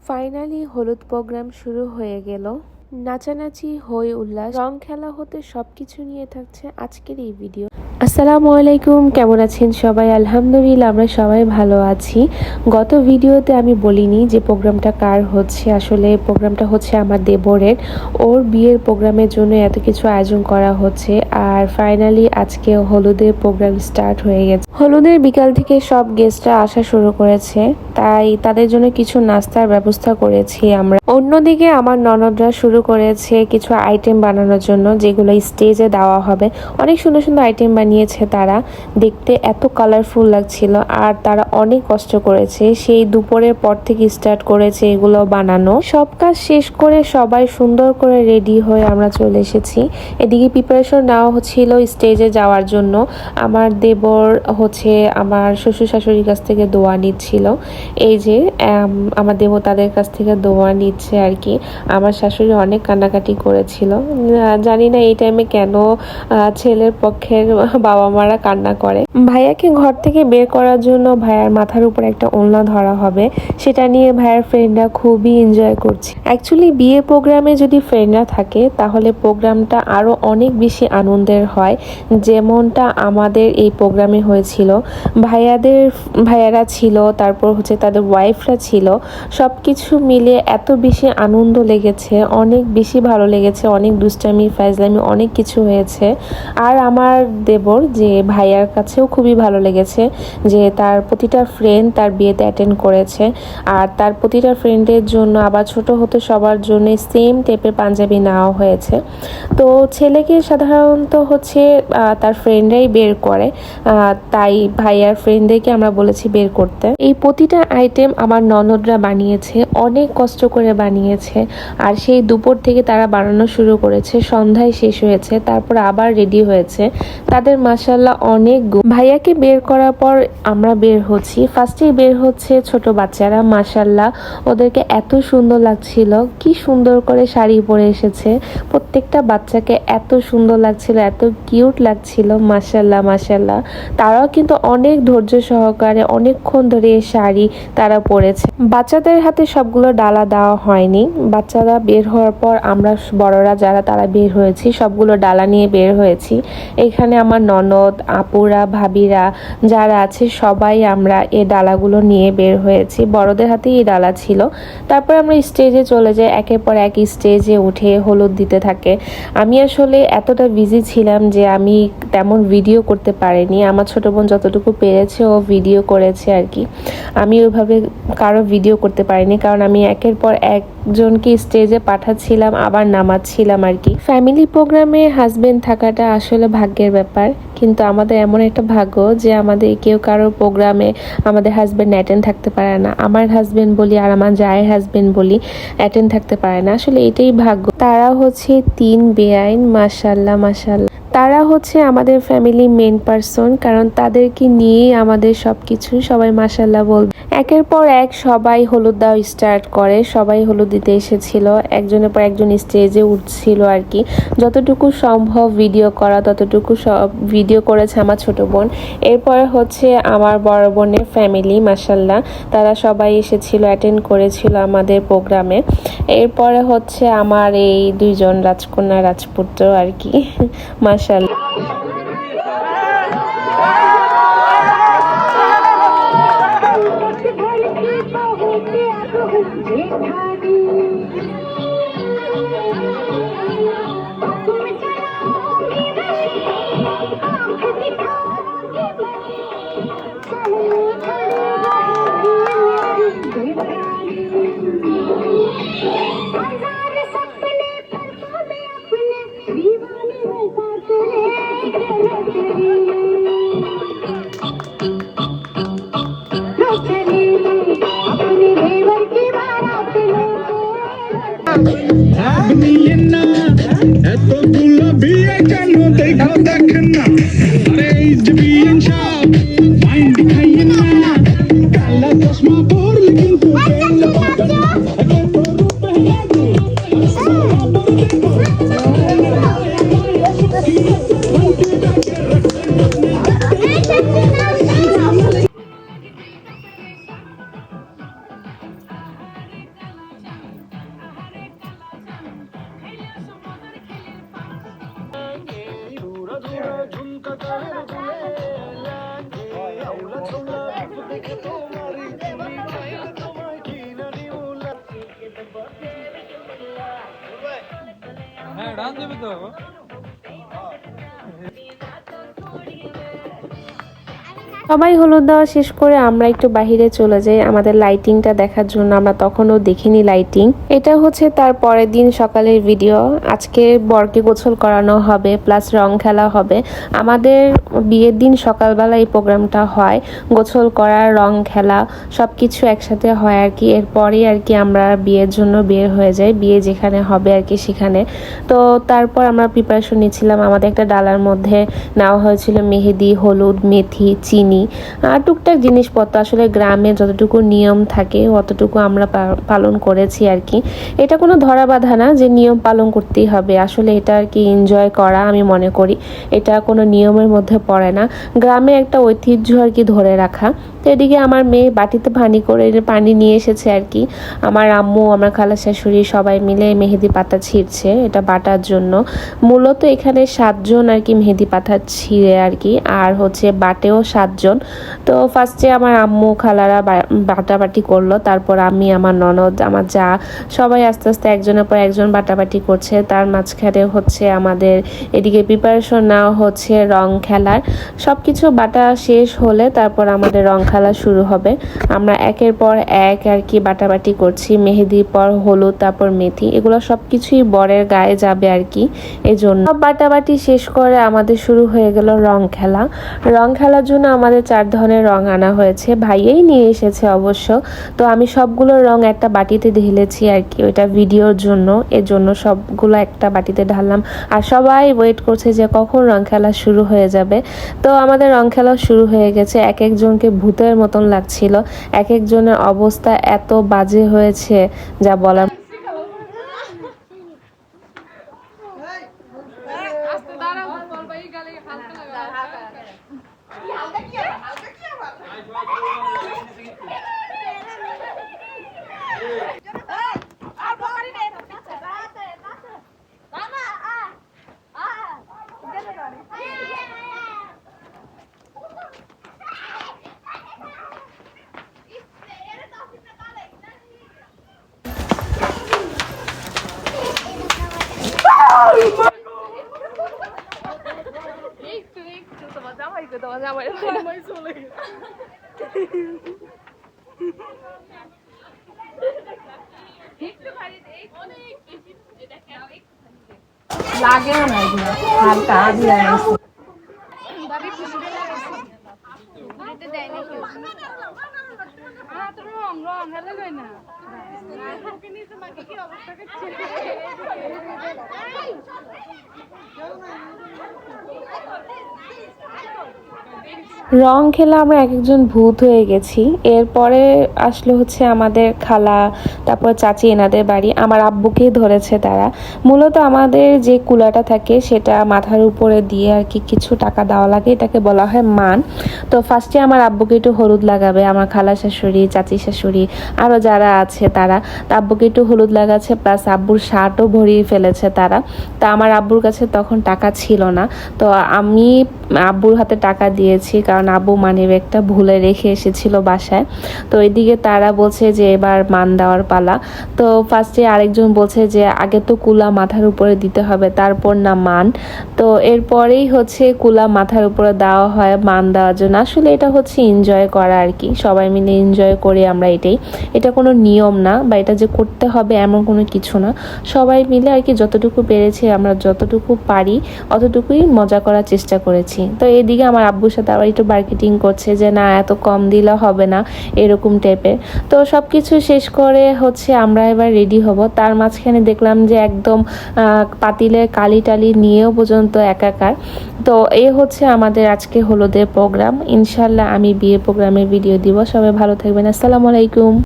Finally হলুদ programme শুরু হয়ে গেল। নাচানাচি, হই উল্লাস, রং খেলা হতে সবকিছু নিয়ে থাকছে আজকের এই ভিডিও। আসসালামু আলাইকুম, কেমন আছেন সবাই? আলহামদুলিল্লাহ আমরা সবাই ভালো আছি। গত ভিডিওতে আমি বলিনি যে প্রোগ্রামটা কার হচ্ছে। আসলে প্রোগ্রামটা হচ্ছে আমার দেবরের। ওর বিয়ের প্রোগ্রামের জন্য এত কিছু আয়োজন করা হচ্ছে। আর ফাইনালি আজকে হলুদের প্রোগ্রাম স্টার্ট হয়ে গেছে। হলুদের বিকাল থেকে সব গেস্টরা আসা শুরু করেছে, তাই তাদের জন্য কিছু নাস্তার ব্যবস্থা করেছি আমরা। অন্যদিকে আমার ননদরা শুরু করেছে কিছু আইটেম বানানোর জন্য, যেগুলো স্টেজে দেওয়া হবে। অনেক সুন্দর সুন্দর আইটেম বানিয়েছে তারা, দেখতে এত কালারফুল লাগছিল। আর তারা অনেক কষ্ট করেছে, সেই দুপুরের পর থেকে স্টার্ট করেছে এগুলো বানানো। সব কাজ শেষ করে সবাই সুন্দর করে রেডি হয়ে আমরা চলে এসেছি। এদিকে প্রিপারেশন নেওয়া হচ্ছিল স্টেজে যাওয়ার জন্য। আমার দেবর হচ্ছে আমার শ্বশুর শাশুড়ির কাছ থেকে দোয়া নিচ্ছিল। এই যে আমার দেবর তাদের কাছ থেকে দোয়া নিচ্ছে আর কি। আমার শাশুড়ি অনেক কান্নাকাটি করেছিল। জানি না এই টাইমে কেন ছেলের পক্ষের বাবা মারা কান্না করে। ভাইয়াকে ঘর থেকে বের করার জন্য ভাইয়ার মাথার উপর একটা ওড়না ধরা হবে, সেটা নিয়ে ভাইয়ার ফ্রেন্ডরা খুবই এনজয় করছে। অ্যাকচুয়ালি বিয়ে প্রোগ্রামে যদি ফ্রেন্ডরা থাকে তাহলে প্রোগ্রামটা আরো অনেক বেশি আনন্দের হয়, যেমনটা আমাদের এই প্রোগ্রামে হয়েছিল। ভাইয়ারা ছিল, তারপর হচ্ছে তাদের ওয়াইফরা ছিল। সব কিছু মিলে এত বেশি আনন্দ লেগেছে, অনেক বেশি ভালো লেগেছে। অনেক দুষ্টামি ফাজলামি অনেক কিছু হয়েছে। আর আমার দেবর যে ভাইয়ার কাছেও খুবই ভালো লেগেছে যে তার প্রতিটা ফ্রেন্ড তার বিয়েতে অ্যাটেন্ড করেছে। আর তার প্রতিটা ফ্রেন্ডের জন্য আবার ছোট হতে সবার জন্য সেম টাইপের পাঞ্জাবি নেওয়া হয়েছে। তো ছেলেকে সাধারণত হচ্ছে তার ফ্রেন্ডরাই বের করে, তাই ভাইয়ার ফ্রেন্ডদেরকে আমরা বলেছি বের করতে। এই প্রতিটা আইটেম আমার ননদরা বানিয়েছে, অনেক কষ্ট করে বানিয়েছে। আর সেই দুপুর থেকে তারা বানানো শুরু করেছে, সন্ধ্যায় শেষ হয়েছে, তারপর আবার রেডি হয়েছে। তাদের মাশাআল্লাহ অনেক ভাইয়াকে বের করার পর আমরা বের হচ্ছি। ফার্স্টেই বের হচ্ছে ছোট বাচ্চারা, মাশাআল্লাহ ওদেরকে এত সুন্দর লাগছিল। কি সুন্দর করে শাড়ি পরে এসেছে, প্রত্যেকটা বাচ্চাকে এত সুন্দর লাগছিল, এত কিউট লাগছিল। মাশাআল্লাহ মাশাআল্লাহ। তারাও কিন্তু অনেক ধৈর্য সহকারে অনেকক্ষণ ধরে এই শাড়ি তারা পরেছে। বাচ্চাদের হাতে সবগুলো ডালা দেওয়া হয়নি। বাচ্চারা বের হওয়ার পর আমরা বড়রা যারা তারা বের হয়েছি, সবগুলো ডালা নিয়ে বের হয়েছি। এখানে আমার ননদ, আপুরা, ভাবিরা যারা আছে সবাই আমরা এই ডালাগুলো নিয়ে বের হয়েছি। বড়দের হাতেই এই ডালা ছিল। তারপর আমরা স্টেজে চলে যাই, একের পর এক স্টেজে উঠে হলুদ দিতে থাকে। আমি আসলে এতটা বিজি ছিলাম যে আমি তেমন ভিডিও করতে পারিনি। আমার ছোট বোন যতটুকু পেরেছে ও ভিডিও করেছে আর কি। আমি ওইভাবে কারো ভিডিও করতে পারিনি, কারণ আমি একের পর একজনকে স্টেজে পাঠাচ্ছিলাম আবার নামাচ্ছিলাম আর কি। ফ্যামিলি প্রোগ্রামে হাজবেন্ড থাকাটা আসলে ভাগ্যের ব্যাপার, কিন্তু আমাদের এমন একটা ভাগ্য যে আমাদের কেউ কারোর প্রোগ্রামে আমাদের হাজবেন্ড অ্যাটেন্ড থাকতে পারে না। আমার হাজবেন্ড বলি আর আমার জায়ের হাজবেন্ড বলি অ্যাটেন্ড থাকতে পারে না। আসলে এটাই ভাগ্য। তারা হচ্ছে 3 বেআইন, মাশাআল্লাহ মাশাআল্লাহ। তারা হচ্ছে আমাদের ফ্যামিলি মেন পারসন, কারণ তাদেরকে নিয়েই আমাদের সবকিছু। সবাই মাশাআল্লাহ বলবে। একের পর এক সবাই হলুদ দেওয়া স্টার্ট করে, সবাই হলুদ দিতে এসেছিল। একজনের পর একজন স্টেজে উঠছিল আর কি। যতটুকু সম্ভব ভিডিও করা ততটুকু সব ভিডিও করেছে আমার ছোট বোন। এরপর হচ্ছে আমার বড় বোনের ফ্যামিলি, মাশাআল্লাহ তারা সবাই এসেছিল, অ্যাটেন্ড করেছিল আমাদের প্রোগ্রামে। এরপরে হচ্ছে আমার এই 2 জন রাজকন্যা রাজপুত্র আর কি, মাশাআল্লাহ। এতগুলো বিয়ে কেন দেখা দেখেন না? আরে এই যে বিয়ে সব মাইন্ড খাইয়েন না। কালা চশমা পরলে কিন্তু হ্যাঁ ডান্স দেবে তো সবাই হলুদ দেওয়া শেষ করে আমরা একটু বাহিরে চলে যাই আমাদের লাইটিংটা দেখার জন্য। আমরা তখনও দেখিনি লাইটিং। এটা হচ্ছে তার পরের দিন সকালের ভিডিও। আজকে বরকে গোসল করানো হবে, প্লাস রং খেলা হবে। আমাদের বিয়ের দিন সকালবেলা এই প্রোগ্রামটা হয়, গোসল করা, রং খেলা সবকিছু একসাথে হয় আর কি। এরপরেই আর কি আমরা বিয়ের জন্য বের হয়ে যাই, বিয়ে যেখানে হবে আর কি সেখানে। তো তারপর আমরা প্রিপারেশন নিচ্ছিলাম। আমাদের একটা ডালার মধ্যে নেওয়া হয়েছিল মেহেদি, হলুদ, মেথি, চিনি আর টুকটাক জিনিসপত্র। আসলে গ্রামে যতটুকু নিয়ম থাকে অতটুকু আমরা পালন করেছি আর কি। এটা কোনো ধরা বাঁধা না যে নিয়ম পালন করতেই হবে, আসলে এটা আর কি এনজয় করা আমি মনে করি। এটা কোনো নিয়মের মধ্যে পড়ে না, গ্রামে একটা ঐতিহ্য আর কি ধরে রাখা। তো এদিকে আমার মেয়ে বাটিতে পানি নিয়ে এসেছে আর কি। আমার আম্মু, আমার খালা শাশুড়ি সবাই মিলে মেহেদি পাতা ছিঁড়ছে এটা বাটার জন্য। মূলত এখানে 7 জন আর কি মেহেদি পাতা ছিঁড়ে আর কি, আর হচ্ছে বাটেও 7 জন। তো ফার্স্টে আমার আম্মু খালারা বাটাবাটি করলো, তারপর আমি, আমার ননদ, আমার যা সবাই আস্তে আস্তে একজনের পর একজন বাটাবাটি করছে। তার মাঝখানে হচ্ছে আমাদের এদিকে প্রিপারেশন নেওয়া হচ্ছে রং খেলার। সব কিছু বাটা শেষ হলে তারপর আমাদের রং খেলা শুরু হবে। আমরা একের পর এক আর কি বাটাবাটি করছি, মেহেদির পর হলুদ, তারপর মেথি, এগুলো সব কিছুই বরের গায়ে যাবে আর কি। এই জন্য সব বাটাবাটি শেষ করে আমাদের শুরু হয়ে গেল রং খেলা। রং খেলার জন্য আমাদের 4 ধরনের রং আনা হয়েছে, ভাইয়াই নিয়ে এসেছে অবশ্য। তো আমি সবগুলো রং একটা বাটিতে ঢেলেছি আর কি, ওইটা ভিডিওর জন্য। এর জন্য সবগুলো একটা বাটিতে ঢাললাম। আর সবাই ওয়েট করছে যে কখন রং খেলা শুরু হয়ে যাবে। তো আমাদের রং খেলা শুরু হয়ে গেছে। এক একজনকে ভূতের মতন লাগছিল, এক একজনের অবস্থা এত বাজে হয়েছে যা বলার। লাগে না এগুলো হালকা দিয়ে আনছি রং খেলা আমরা এক একজন ভূত হয়ে গেছি। এরপরে আসলে হচ্ছে আমাদের খালা, তারপর চাচি, এনাদের বাড়ি। আমার আব্বুকে ধরেছে তারা। মূলত আমাদের যে কুলাটা থাকে সেটা মাথার উপরে দিয়ে আর কি কিছু টাকা দেওয়া লাগে, এটাকে বলা হয় মান। তো ফার্স্টে আমার আব্বুকে একটু হলুদ লাগাবে, আমার খালা শাশুড়ি, চাচি শাশুড়ি আরও যারা আছে তারা। তা আব্বুকে একটু হলুদ লাগাচ্ছে, প্লাস আব্বুর শার্টও ভরিয়ে ফেলেছে তারা। তা আমার আব্বুর কাছে তখন টাকা ছিল না, তো আমি আব্বুর হাতে টাকা দিয়েছি, কারণ আব্বু মানিব্যাগটা ভুলে রেখে এসেছিল বাসায়। তো এদিকে তারা বলছে যে এবার মান দেওয়ার পালা। তো ফার্স্টে আরেকজন বলছে যে আগে তো কুলা মাথার উপরে দিতে হবে, তারপর না মান। তো এরপরেই হচ্ছে কুলা মাথার উপরে দেওয়া হয় মান দেওয়ার জন্য। আসলে এটা হচ্ছে এনজয় করা আর কি, সবাই মিলে এনজয় করি আমরা এটাই। এটা কোনো নিয়ম না বা এটা যে করতে হবে এমন কোনো কিছু না। সবাই মিলে আর কি যতটুকু পেরেছি, আমরা যতটুকু পারি অতটুকুই মজা করার চেষ্টা করেছি। তো এদিকে আমার আব্বুর সাথে আবার একটু মার্কেটিং করছে যে না এত কম দিলে হবে না, এরকম টাইপের। তো সব কিছু শেষ করে হচ্ছে আমরা এবার রেডি হব। তার মাঝখানে দেখলাম যে একদম পাতিলে কালি টালি নিয়েও পর্যন্ত একাকার। তো এই হচ্ছে আমাদের আজকে হলুদের প্রোগ্রাম। ইনশাল্লাহ আমি বিয়ে প্রোগ্রামের ভিডিও দিব। সবাই ভালো থাকবেন। আসসালামু আলাইকুম।